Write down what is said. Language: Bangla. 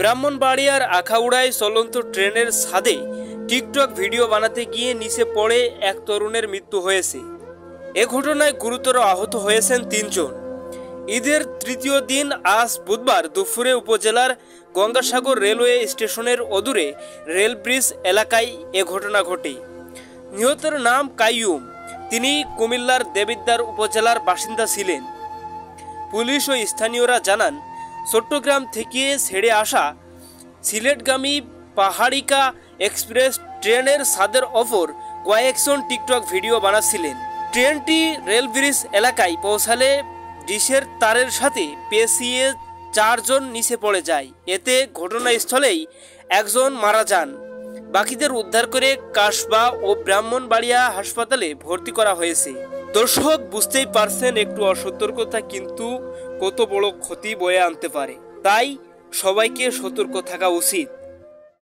ব্রাহ্মণবাড়িয়ার আখাউড়ায় চলন্ত ট্রেনের ছাদে টিকটক ভিডিও বানাতে গিয়ে নিচে পড়ে এক তরুণের মৃত্যু হয়েছে। এ ঘটনায় গুরুতর আহত হয়েছেন ৩ জন। ঈদের তৃতীয় দিন আজ বুধবার দুপুরে উপজেলার গঙ্গাসাগর রেলওয়ে স্টেশনের অদূরে রেল ব্রিজ এলাকায় এ ঘটনা ঘটে। নিহতের নাম কাইয়ুম। তিনি কুমিল্লার দেবিদ্বার উপজেলার বাসিন্দা ছিলেন। পুলিশ ও স্থানীয়রা জানান, চট্টগ্রাম থেকে ছেড়ে আসা সিলেটগামী পাহাড়িকা এক্সপ্রেস ট্রেনের ছাদের ওপর কয়েকজন টিকটক ভিডিও বানাচ্ছিলেন। ট্রেনটি রেল ব্রিজ এলাকায় পৌঁছালে ডিশের তারের সাথে পেঁচিয়ে 4 জন নিচে পড়ে যায়। এতে ঘটনাস্থলেই একজন মারা যান। বাকিদের উদ্ধার করে কাসবা ও ব্রাহ্মণবাড়িয়া হাসপাতালে ভর্তি করা হয়েছে। দর্শক, বুঝতেই পারছেন একটু অসতর্কতা কিন্তু কত বড় ক্ষতি বয়ে আনতে পারে। তাই সবাইকে সতর্ক থাকা উচিত।